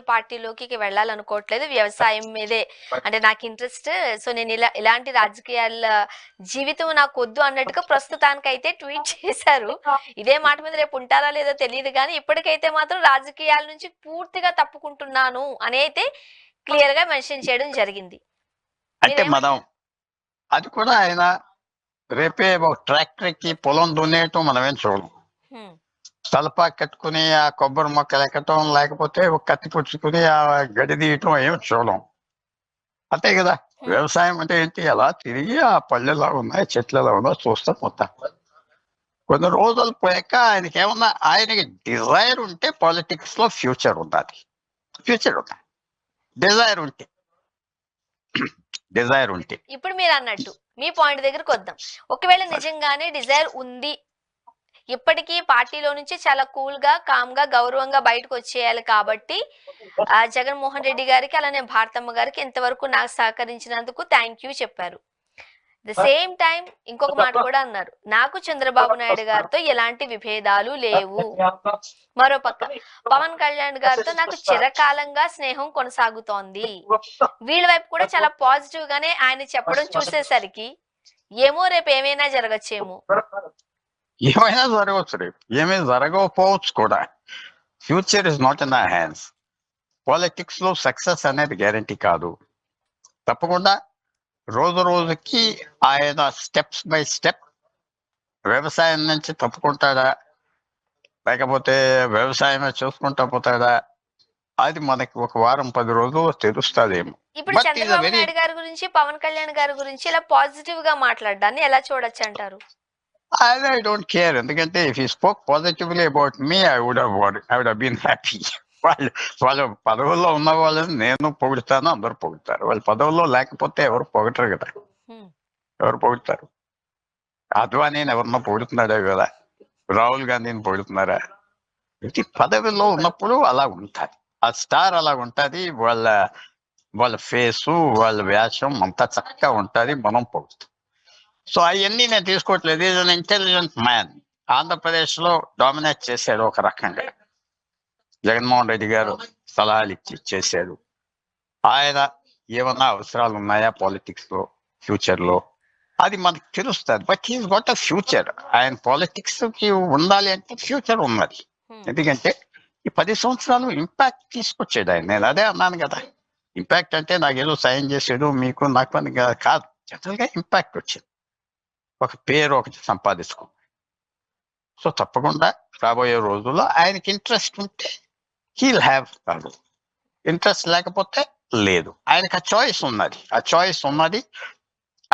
పార్టీలోకి వెళ్ళాలనుకోవట్లేదు. వ్యవసాయం మీదే అంటే నాకు ఇంట్రెస్ట్. సో నేను ఇలాంటి రాజకీయాల జీవితం నాకొద్దు అన్నట్టుగా ప్రస్తుతానికైతే ట్వీట్ చేశారు. ఇదే మాట మీద రేపు ఉంటారా లేదో తెలియదు కానీ ఇప్పటికైతే మాత్రం రాజకీయాల నుంచి పూర్తిగా తప్పుకుంటున్నాను అని అయితే క్లియర్ గా మెన్షన్ చేయడం జరిగింది. అంటే మనం అది కూడా ఆయన రేపే ఒక ట్రాక్టర్ కి పొలం దున్నేయటం మనమేం చూడం. తలపా కట్టుకుని ఆ కొబ్బరి మొక్కలు ఎక్కటం, లేకపోతే ఒక కత్తి పుచ్చుకుని ఆ గడి తీయటం ఏమి చూడం. అంతే కదా. వ్యవసాయం అంటే ఏంటి, అలా తిరిగి ఆ పళ్ళు ఎలా ఉన్నాయి, చెట్లు ఎలా ఉన్నాయో చూస్తాం మొత్తం. కొన్ని రోజులు పోయాక ఆయనకి ఏమన్నా, ఆయనకి డిజైర్ ఉంటే పాలిటిక్స్ లో ఫ్యూచర్ ఉండాలి. ఫ్యూచర్ ఉండాలి, డిజైర్ ఉంటే. డిజైర్ ఉంటే ఇప్పుడు మీరు అన్నట్టు మీ పాయింట్ దగ్గరకు వద్దాం. ఒకవేళ నిజంగానే డిజైర్ ఉంది, ఇప్పటికీ పార్టీలో నుంచి చాలా కూల్ గా, కామ్ గా, గౌరవంగా బయటకు వచ్చేయాలి కాబట్టి జగన్మోహన్ రెడ్డి గారికి అలానే భారతమ్మ గారికి ఇంతవరకు నాకు సహకరించినందుకు థ్యాంక్ యూ చెప్పారు. ద సేమ్ టైం ఇంకొక మాట కూడా అన్నారు, నాకు చంద్రబాబు నాయుడు గారితో ఎలాంటి విభేదాలు లేవు. మరోపక్క పవన్ కళ్యాణ్ గారితో నాకు చిరకాలంగా స్నేహం కొనసాగుతోంది. వీళ్ళ వైపు కూడా చాలా పాజిటివ్ గానే ఆయన చెప్పడం చూసేసరికి ఏమో రేపు ఏమైనా జరగచ్చేమో. ఏమైనా జరగవచ్చు, రేపు ఏమైనా జరగకపోవచ్చు కూడా. Future is not in our hands. Politics లో సక్సెస్ అనేది గ్యారంటీ కాదు. తప్పకుండా రోజు రోజుకి ఆయన స్టెప్స్ బై స్టెప్ వ్యవసాయం నుంచి తప్పుకుంటాడా, లేకపోతే వ్యవసాయమే చూసుకుంటా పోతాడా, అది మనకి ఒక వారం 10 రోజులు తెలుస్తుందేమో. ఇప్పుడు చంద్రబాబు నాయుడు గారి గురించి, పవన్ కళ్యాణ్ గారి గురించి ఇలా పాజిటివ్ గా మాట్లాడడాన్ని ఎలా చూడొచ్చు అంటారు? I don't care. ఎందుకంటే if he spoke positively about me, I would have been happy. వాళ్ళ పదవుల్లో ఉన్న వాళ్ళని నేను పొగుడుతాను, అందరు పొగుడుతారు. వాళ్ళ పదవుల్లో లేకపోతే ఎవరు పొగటరు కదా. ఎవరు పొగుడుతారు? అద్వానీని ఎవరినో పొగుడుతున్నాడే కదా, రాహుల్ గాంధీని పొగుడుతున్నారా? ప్రతి పదవిలో ఉన్నప్పుడు అలా ఉంటుంది, ఆ స్టార్ అలా ఉంటుంది. వాళ్ళ ఫేసు, వాళ్ళ వేషం అంతా చక్కగా ఉంటుంది, మనం పొగుడుతాం. సో అవన్నీ నేను తీసుకోవట్లేదు. Is an intelligent man. Andhra Pradesh లో డామినేట్ చేశాడు ఒక రకంగా. జగన్మోహన్ రెడ్డి గారు సలహాలు ఇచ్చి చేశాడు. ఆయన ఏమన్నా అవసరాలు ఉన్నాయా పాలిటిక్స్ లో, ఫ్యూచర్ లో, అది మనకు తెలుస్తుంది. But he's got a future. ఆయన పాలిటిక్స్ కి ఉండాలి అంటే ఫ్యూచర్ ఉన్నది. ఎందుకంటే ఈ 10 సంవత్సరాలు ఇంపాక్ట్ తీసుకొచ్చాడు ఆయన. నేను అదే అన్నాను కదా, ఇంపాక్ట్ అంటే నాకేదో సాయం చేసాడు మీకు నాకు పని కాదు, జనరల్ గా ఇంపాక్ట్ వచ్చింది, ఒక పేరు ఒకటి సంపాదించుకుంది. సో తప్పకుండా రాబోయే రోజుల్లో ఆయనకి ఇంట్రెస్ట్ ఉంటే హీల్ హ్యావ్, ఇంట్రెస్ట్ లేకపోతే లేదు. ఆయనకి ఆ చాయిస్ ఉన్నది.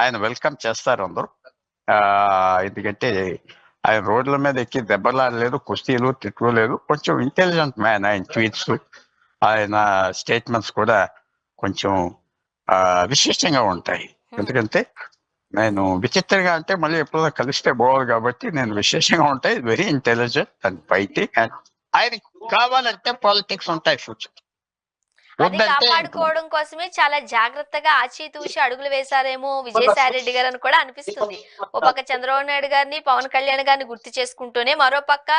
ఆయన వెల్కమ్ చేస్తారు అందరూ. ఎందుకంటే ఆయన రోడ్ల మీద ఎక్కి దెబ్బలాడలేదు, కుస్తీలు తిట్టుకోలేదు. కొంచెం ఇంటెలిజెంట్ మ్యాన్. ఆయన ట్వీట్స్, ఆయన స్టేట్మెంట్స్ కూడా కొంచెం విశిష్టంగా ఉంటాయి. ఎందుకంటే నేను విచిత్రంగా అంటే మళ్ళీ ఎప్పుడో కలిస్తే బాగోదు కాబట్టి నేను విశేషంగా ఉంటాయి. Very intelligent and fighting. And ఆయనకి కావాలంటే పాలిటిక్స్ ఉంటాయి ఫ్యూచర్. అది కాపాడుకోవడం కోసమే చాలా జాగ్రత్తగా ఆచితూచి అడుగులు వేశారేమో విజయసాయి రెడ్డి గారు అని కూడా అనిపిస్తుంది. ఓ పక్క చంద్రబాబు నాయుడు గారిని, పవన్ కళ్యాణ్ గారిని గుర్తు చేసుకుంటూనే మరో పక్క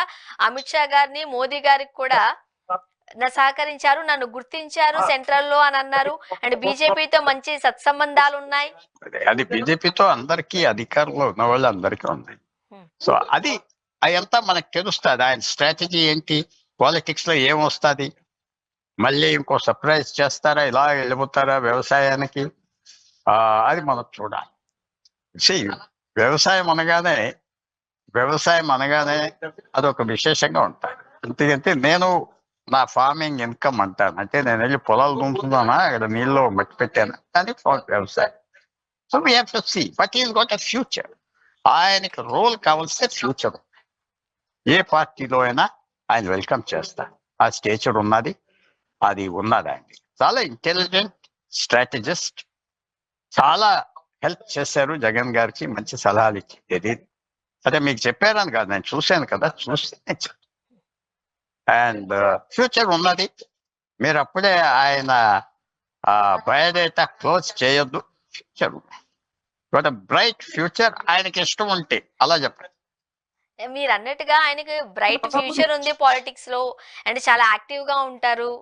అమిత్ షా గారిని, మోదీ గారికి కూడా సహకరించారు, నన్ను గుర్తించారు సెంట్రల్ లో అని అన్నారు. అండ్ బీజేపీతో మంచి సత్సంబంధాలు ఉన్నాయి. అది బీజేపీతో అందరికీ, అధికారంలో ఉన్న వాళ్ళు అందరికీ ఉంది. సో అది అదంతా మనకు తెలుస్తుంది. ఆయన స్ట్రాటజీ ఏంటి, పాలిటిక్స్ లో ఏమొస్తుంది, మళ్ళీ ఇంకో సర్ప్రైజ్ చేస్తారా, ఇలా వెళ్ళిపోతారా వ్యవసాయానికి, అది మనం చూడాలి. వ్యవసాయం అనగానే అదొక విశేషంగా ఉంటాయి. ఎందుకంటే నేను నా ఫార్మింగ్ ఇన్కమ్ అంటాను. అంటే నేను వెళ్ళి పొలాలు దుంపుతున్నానా, అక్కడ నీళ్ళు మట్టి పెట్టాను, కానీ వ్యవసాయం. So we have to see. But is got a future. ఆయనకి రోల్ కావాల్సిన ఫ్యూచర్. ఏ పార్టీలో అయినా ఆయన వెల్కమ్ చేస్తారు. ఆ స్టేచర్ ఉన్నది, అది ఉన్నది. ఆయన చాలా ఇంటెలిజెంట్ స్ట్రాటజిస్ట్. చాలా హెల్ప్ చేశారు జగన్ గారికి, మంచి సలహాలు ఇచ్చి. తెలియదు అదే మీకు చెప్పారని కాదు, నేను చూశాను కదా, చూస్తే. అండ్ ఫ్యూచర్ ఉన్నది. మీరు అప్పుడే ఆయన బయోడేటా క్లోజ్ చేయొద్దు. Future but bright future. ఆయనకి ఇష్టం ఉంటే అలా చెప్పండి. మీరు అన్నట్టుగా ఆయనకి బ్రైట్ ఫ్యూచర్ ఉంది పాలిటిక్స్ లో, అండ్ చాలా యాక్టివ్ గా ఉంటారు.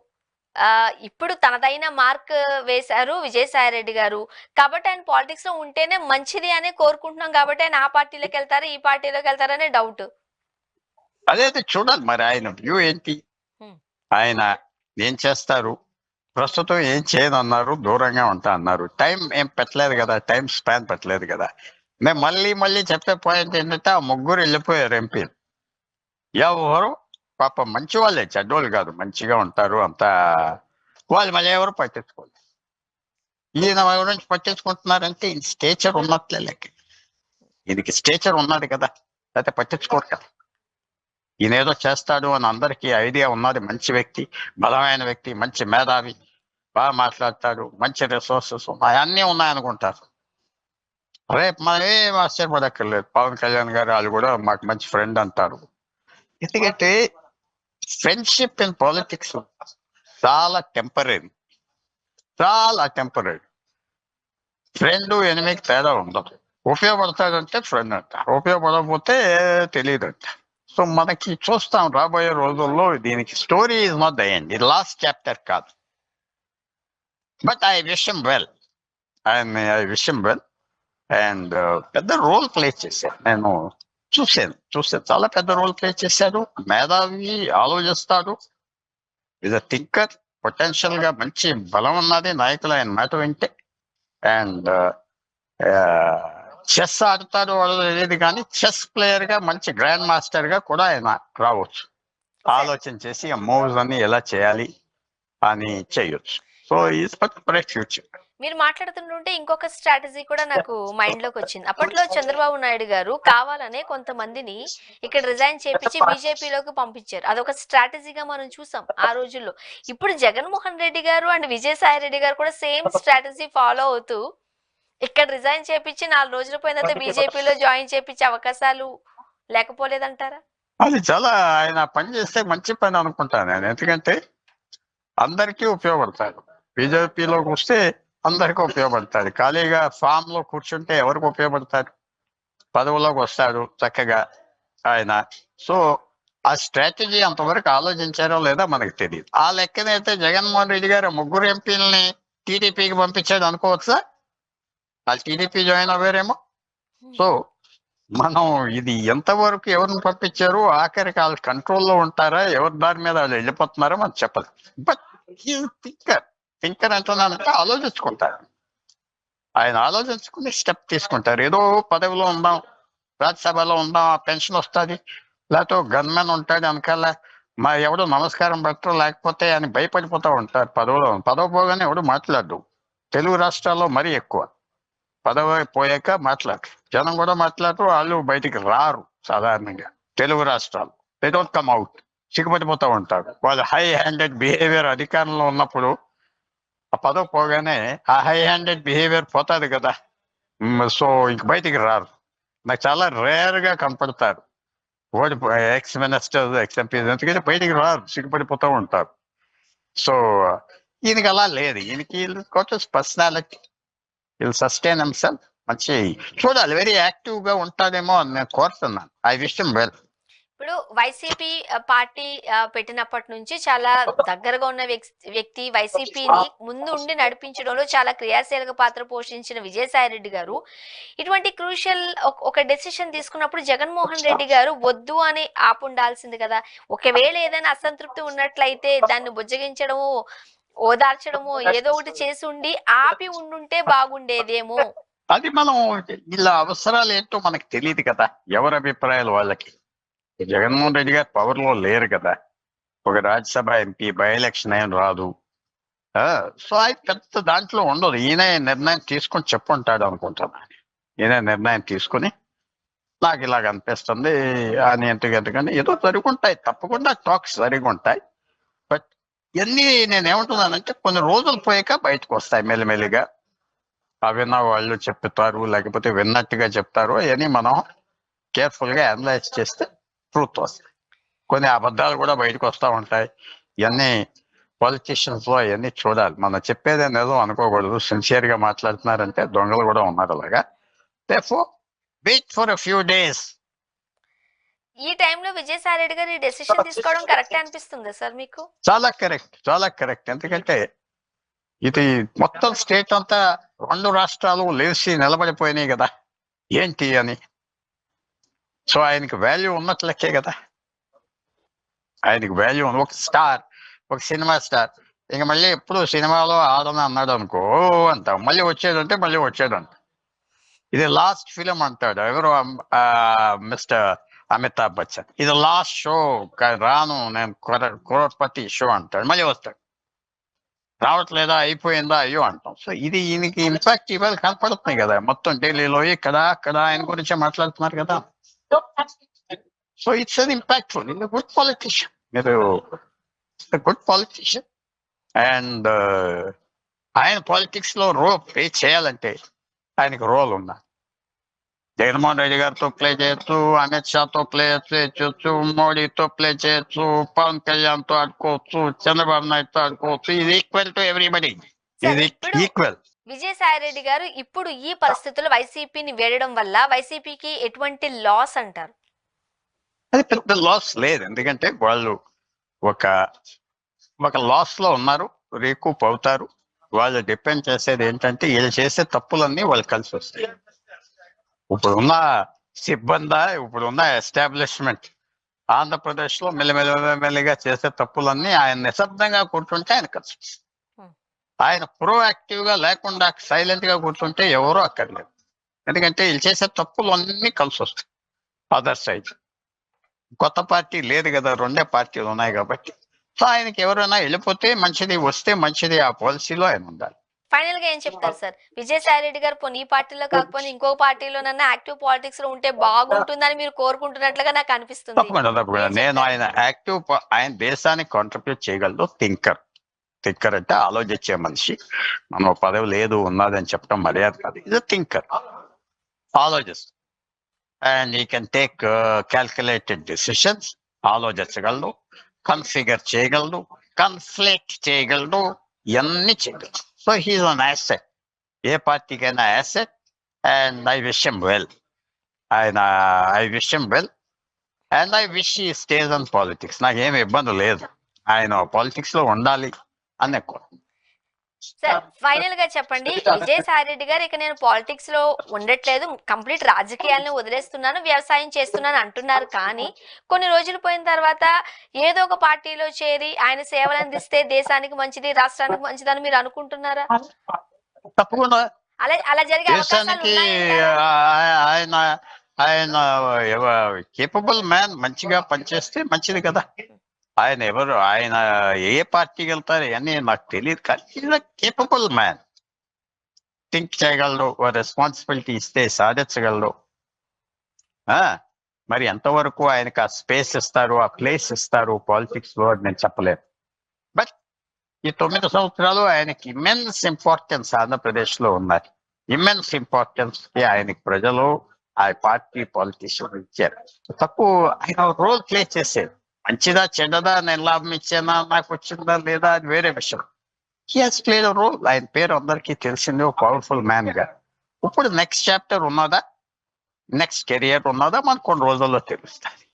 ఇప్పుడు తనదైన మార్క్ వేశారు విజయసాయి రెడ్డి గారు. కాబట్టి ఆయన పాలిటిక్స్ లో ఉంటేనే మంచిది అని కోరుకుంటున్నాం కాబట్టి ఆయన ఆ పార్టీలోకి వెళ్తారు ఈ పార్టీలోకి వెళ్తారనే డౌట్. అదే చూడాలి మరి ఆయన వ్యూ ఏంటి, ఆయన ఏం చేస్తారు. ప్రస్తుతం ఏం చేయనన్నారు, దూరంగా ఉంటా అన్నారు. టైం ఏం పెట్టలేదు కదా, టైం స్పాన్ పెట్టలేదు కదా. మేము మళ్ళీ చెప్పే పాయింట్ ఏంటంటే ఆ ముగ్గురు వెళ్ళిపోయారు ఎంపీ. ఎవరు పాప మంచి వాళ్ళే, చెడ్డోళ్ళు కాదు, మంచిగా ఉంటారు అంతా. వాళ్ళు మళ్ళీ ఎవరు పట్టించుకోలేదు. ఈయన గురించి పట్టించుకుంటున్నారంటే ఈ స్టేచర్ ఉన్నట్లే లెక్క. ఈయనకి స్టేచర్ ఉన్నది కదా, లేకపోతే పట్టించుకోరు కదా. ఈయన ఏదో చేస్తాడు అని అందరికీ ఐడియా ఉన్నది. మంచి వ్యక్తి, బలమైన వ్యక్తి, మంచి మేధావి, బాగా మాట్లాడతాడు, మంచి రిసోర్సెస్ ఉన్నాయి, అన్నీ ఉన్నాయనుకుంటారు. రేపు మనం ఏం ఆశ్చర్యపడక్కర్లేదు, పవన్ కళ్యాణ్ గారు వాళ్ళు కూడా మాకు మంచి ఫ్రెండ్ అంటారు. ఎందుకంటే ఫ్రెండ్షిప్ ఇన్ పాలిటిక్స్ చాలా టెంపరీ, చాలా టెంపరీ. ఫ్రెండ్ ఎనిమికి తేడా ఉండదు. ఉపయోగపడతాడంటే ఫ్రెండ్ అంట, ఉపయోగపడకపోతే తెలియదు అంట. సో మనకి చూస్తాం రాబోయే రోజుల్లో దీనికి story is not the end, ఇది లాస్ట్ చాప్టర్ కాదు. But I wish him well, I wish him well. And పెద్ద రోల్ ప్లే చేశాను నేను, చూసాను చాలా పెద్ద రోల్ ప్లే చేశాడు. మేధావి, ఆలోచిస్తాడు, ఇస్ అ థింకర్, పొటెన్షియల్ గా మంచి బలం ఉన్నది నాయకులు ఆయన మాట వింటే. అండ్ చెస్ ఆడతాడు వాళ్ళు తెలియదు కానీ చెస్ ప్లేయర్ గా మంచి గ్రాండ్ మాస్టర్ గా కూడా ఆయన రావచ్చు. ఆలోచన చేసి ఆ మూవ్స్ అన్ని ఎలా చేయాలి అని చేయొచ్చు. So is bright future. మీరు మాట్లాడుతుంటే ఇంకొక స్ట్రాటజీ కూడా నాకు మైండ్ లోకి వచ్చింది. అప్పట్లో చంద్రబాబు నాయుడు గారు కావాలనే కొంతమందిని ఇక్కడ రిజైన్ చేపించి బీజేపీలోకి పంపించారు. అదొక స్ట్రాటజీగా మనం చూసాం ఆ రోజుల్లో. ఇప్పుడు జగన్మోహన్ రెడ్డి గారు అండ్ విజయసాయి రెడ్డి గారు కూడా సేమ్ స్ట్రాటజీ ఫాలో అవుతూ ఇక్కడ రిజైన్ చేపించి 4 రోజుల పోయిన తర్వాత బీజేపీలో జాయిన్ చేపించే అవకాశాలు లేకపోలేదంటారా? అది చాలా ఆయన పని చేస్తే మంచి పని అనుకుంటాను నేను. ఎందుకంటే అందరికీ ఉపయోగపడతాడు. బీజేపీలోకి వస్తే అందరికీ ఉపయోగపడతాడు. ఖాళీగా ఫామ్ లో కూర్చుంటే ఎవరికి ఉపయోగపడతాడు? పదవులోకి వస్తాడు చక్కగా ఆయన. సో ఆ స్ట్రాటజీ అంతవరకు ఆలోచించారో లేదో మనకు తెలియదు. ఆ లెక్కనైతే జగన్మోహన్ రెడ్డి గారు ముగ్గురు ఎంపీలని టీడీపీకి పంపించాడు అనుకోవచ్చా? వాళ్ళు టీడీపీ జాయిన్ అవ్వారేమో. సో మనం ఇది ఎంతవరకు ఎవరిని పంపించారు, ఆఖరికి వాళ్ళు కంట్రోల్లో ఉంటారా, ఎవరి దారి మీద వాళ్ళు వెళ్ళిపోతున్నారో మనం చెప్పదు. బట్ థింకర్ అంటున్నానంటే ఆలోచించుకుంటారు. ఆయన ఆలోచించుకుని స్టెప్ తీసుకుంటారు. ఏదో పదవిలో ఉందాం, రాజ్యసభలో ఉందాం, ఆ పెన్షన్ వస్తుంది, లేకపోతే గన్మెన్ ఉంటాడు వెనకాల, మా ఎవడు నమస్కారం పెట్టరు లేకపోతే అని భయపడిపోతూ ఉంటారు. పదవి పోగానే ఎవడు మాట్లాడు. తెలుగు రాష్ట్రాల్లో మరీ ఎక్కువ పదవి పోయాక మాట్లాడరు. జనం కూడా మాట్లాడరు, వాళ్ళు బయటికి రారు సాధారణంగా. తెలుగు రాష్ట్రాలు దే డోంట్ కమ్ అవుట్, సిగ్గుపడిపోతూ ఉంటారు. వాళ్ళు హై హ్యాండెడ్ బిహేవియర్ అధికారంలో ఉన్నప్పుడు ఆ పదవి పోగానే ఆ హై హ్యాండెడ్ బిహేవియర్ పోతుంది కదా. సో ఇంక బయటికి రారు. నాకు చాలా రేర్ గా కనపడతారు ఓడి ఎక్స్ మినిస్టర్స్, ఎక్స్ ఎంపీస్, ఎందుకంటే బయటికి రారు, సిగ్గుపడిపోతూ ఉంటారు. సో ఈయనకి అలా లేదు. ఈయనకి పర్సనాలిటీ, విల్ సస్టైన్ హిమ్సెల్ఫ్. మంచి చూడాలి, వెరీ యాక్టివ్ గా ఉంటాడేమో అని నేను కోరుతున్నాను. I wish him well. ఇప్పుడు వైసీపీ పార్టీ పెట్టినప్పటి నుంచి చాలా దగ్గరగా ఉన్న వ్యక్తి, వైసీపీని ముందు ఉండి నడిపించడంలో చాలా క్రియాశీలక పాత్ర పోషించిన విజయసాయి రెడ్డి గారు ఇటువంటి క్రూషియల్ ఒక డెసిషన్ తీసుకున్నప్పుడు జగన్మోహన్ రెడ్డి గారు వద్దు అని ఆపుండాల్సింది కదా. ఒకవేళ ఏదైనా అసంతృప్తి ఉన్నట్లయితే దాన్ని బుజ్జగించడము, ఓదార్చడము ఏదో ఒకటి చేసి ఉండి ఆపి ఉండుంటే బాగుండేదేమో. అది మనం ఇలా అవసరాలు ఏంటో మనకు తెలియదు కదా, ఎవరి అభిప్రాయాలు వాళ్ళకి. జగన్మోహన్ రెడ్డి గారు పవర్ లో లేరు కదా, ఒక రాజ్యసభ ఎంపీ బై ఎలక్షన్ ఏం రాదు. సో అది పెద్ద దాంట్లో ఉండదు. ఈయన నిర్ణయం తీసుకొని చెప్పుంటాడు అనుకుంటున్నాను. ఈయన నిర్ణయం తీసుకుని నాకు ఇలాగ అనిపిస్తుంది అని ఎందుకంటే ఏదో జరుగుంటాయి, తప్పకుండా టాక్స్ జరుగుంటాయి. బట్ ఇవన్నీ నేనేమంటున్నానంటే కొన్ని రోజులు పోయాక బయటకు వస్తాయి మెల్లిమెల్లిగా. విన్న వాళ్ళు చెప్తారు, లేకపోతే విన్నట్టుగా చెప్తారు. అవన్నీ మనం కేర్ఫుల్ గా అనలైజ్ చేస్తే ట్రూత్ వస్తాయి. కొన్ని అబద్ధాలు కూడా బయటకు వస్తూ ఉంటాయి. ఇవన్నీ పాలిటీషియన్స్ లో అవన్నీ చూడాలి. మనం చెప్పేదే నిజం అనుకోకూడదు. సిన్సియర్ గా మాట్లాడుతున్నారంటే దొంగలు కూడా ఉన్నారు అలాగా. Wait for a few days. ఈ టైంలో విజయసాయి రెడ్డి గారు ఈ డెసిషన్ తీసుకోవడం కరెక్టే అనిపిస్తుందా సార్ మీకు? చాలా కరెక్ట్. ఎందుకంటే ఇది మొత్తం స్టేట్ అంతా 2 రాష్ట్రాలు లేచి నిలబడిపోయినాయి కదా, ఏంటి అని. సో ఆయనకి వాల్యూ ఉన్నట్లకే కదా, ఆయనకి వాల్యూ ఉంది. ఒక స్టార్, ఒక సినిమా స్టార్, ఇంక మళ్ళీ ఎప్పుడు సినిమాలో ఆడని అన్నాడు అనుకో అంటాం, మళ్ళీ వచ్చేదంట. ఇది లాస్ట్ ఫిలిం అంటాడు ఎవరు, మిస్టర్ అమితాబ్ బచ్చన్. ఇది లాస్ట్ షో, రాను నేను కోరపతి షో అంటాడు, మళ్ళీ వస్తాడు. రావట్లేదా, అయిపోయిందా, అయ్యో అంటాం. సో ఇది ఈయనకి ఇంపాక్ట్ ఇవాళ కనపడుతున్నాయి కదా, మొత్తం ఢిల్లీలో ఇక్కడ అక్కడ ఆయన గురించి మాట్లాడుతున్నారు కదా. So it's an impactful, in good politician, మీరు గుడ్ పాలిటిషియన్. అండ్ ఆయన పాలిటిక్స్ లో రోల్ ప్లే చేయాలంటే ఆయనకు రోల్ ఉందా. జగన్మోహన్ రెడ్డి గారితో ప్లే చేయొచ్చు, అమిత్ షాతో ప్లే చేయొచ్చు, మోడీతో ప్లే చేయొచ్చు, పవన్ కళ్యాణ్ తో ఆడుకోవచ్చు, చంద్రబాబు నాయుడుతో ఆడుకోవచ్చు. ఇది ఈక్వల్ టు ఎవ్రీబడి, ఇది ఈక్వల్. విజయసాయి రెడ్డి గారు ఇప్పుడు ఈ పరిస్థితుల్లో వైసీపీని వేయడం వల్ల వైసీపీకి ఎటువంటి లాస్ అంటారు? అది పెద్ద లాస్ లేదు, ఎందుకంటే వాళ్ళు ఒక లాస్ లో ఉన్నారు, రీకూప్ అవుతారు. వాళ్ళు డిపెండ్ చేసేది ఏంటంటే వీళ్ళు చేసే తప్పులన్నీ వాళ్ళు కలిసి వస్తాయి. ఇప్పుడున్న సిబ్బంది, ఇప్పుడున్న ఎస్టాబ్లిష్మెంట్ ఆంధ్రప్రదేశ్ లో మెల్లిగా చేసే తప్పులన్నీ ఆయన నిశ్శబ్దంగా కూర్చుంటే ఆయన కలిసి వస్తాయి. ఆయన ప్రోయాక్టివ్ గా లేకుండా సైలెంట్ గా కూర్చుంటే ఎవరూ అక్కర్లేదు, ఎందుకంటే వీళ్ళు చేసే తప్పులు అన్ని కలిసి వస్తాయి. అదర్ సైడ్ కొత్త పార్టీ లేదు కదా, 2 పార్టీలు ఉన్నాయి కాబట్టి. సో ఆయనకి ఎవరైనా వెళ్ళిపోతే మంచిది, వస్తే మంచిది, ఆ పాలసీలో ఆయన ఉండాలి. ఫైనల్ గా ఏం చెప్తారు సార్? విజయసాయి రెడ్డి గారు పోనీ ఈ పార్టీలో కాకపోతే ఇంకో పార్టీలోనన్నా యాక్టివ్ పాలిటిక్స్ లో ఉంటే బాగుంటుందని మీరు కోరుకుంటున్నట్లుగా నాకు అనిపిస్తుంది. తప్పకుండా నేను ఆయన ఆయన దేశానికి కాంట్రిబ్యూట్ చేయగలదు. థింకర్ అంటే ఆలోచించే మనిషి. మనం పదవి లేదు ఉన్నదని చెప్పడం మర్యాద కాదు. ఇది థింకర్, ఆలోచిస్తాం. And he can take calculated decisions. ఆలోచించగలడు, కన్ఫిగర్ చేయగలడు, కన్ఫ్లిక్ట్ చేయగలడు, ఇవన్నీ చేయగలడు. సో హీఈస్ అన్ యాసెట్, ఏ పార్టీకైనా asset. And I wish him well. And I wish he stage on politics. నాకేమి ఇబ్బంది లేదు, ఆయన పాలిటిక్స్ లో ఉండాలి అని కోరుకుంటున్నాను. సార్ ఫైనల్ గా చెప్పండి, విజయసాయి రెడ్డి గారు ఇక నేను పాలిటిక్స్ లో ఉండట్లేదు, కంప్లీట్ రాజకీయాలను వదిలేస్తున్నాను, వ్యవసాయం చేస్తున్నాను అంటున్నారు. కానీ కొన్ని రోజులు పోయిన తర్వాత ఏదో ఒక పార్టీలో చేరి ఆయన సేవలు అందిస్తే దేశానికి మంచిది, రాష్ట్రానికి మంచిది అని మీరు అనుకుంటున్నారా? తప్పకుండా అలా జరిగే అవకాశాలు ఉన్నాయంటారా? ఆయన కేపబుల్ మ్యాన్, మంచిగా పనిచేస్తే మంచిది కదా. ఆయన ఏ పార్టీకి వెళ్తారు అని నాకు తెలియదు, కానీ కేపబుల్ మ్యాన్, థింక్ చేయగలడు, రెస్పాన్సిబిలిటీ ఇస్తే సాధించగలడు. మరి ఎంతవరకు ఆయనకు ఆ స్పేస్ ఇస్తారు, ఆ ప్లేస్ ఇస్తారు పాలిటిక్స్ లో నేను చెప్పలేను. బట్ ఈ 9 సంవత్సరాలు ఆయనకి ఇమెన్స్ ఇంపార్టెన్స్ ఆంధ్రప్రదేశ్ లో ఉన్నది. ఇమెన్స్ ఇంపార్టెన్స్ కి ఆయనకి ప్రజలు, ఆ పార్టీ పాలిటిషియన్ ఇచ్చారు. తక్కువ ఆయన రోల్ ప్లే చేసేది. మంచిదా చెడ్డదా, నేను లాభం ఇచ్చానా, నాకు వచ్చిందా లేదా, అది వేరే విషయం. He has played a role. ఆయన పేరు అందరికీ తెలిసింది, ఒక పవర్ఫుల్ మ్యాన్ గా. ఇప్పుడు నెక్స్ట్ చాప్టర్ ఉన్నదా, నెక్స్ట్ కెరియర్ ఉన్నదా, మనకు కొన్ని రోజుల్లో తెలుస్తుంది.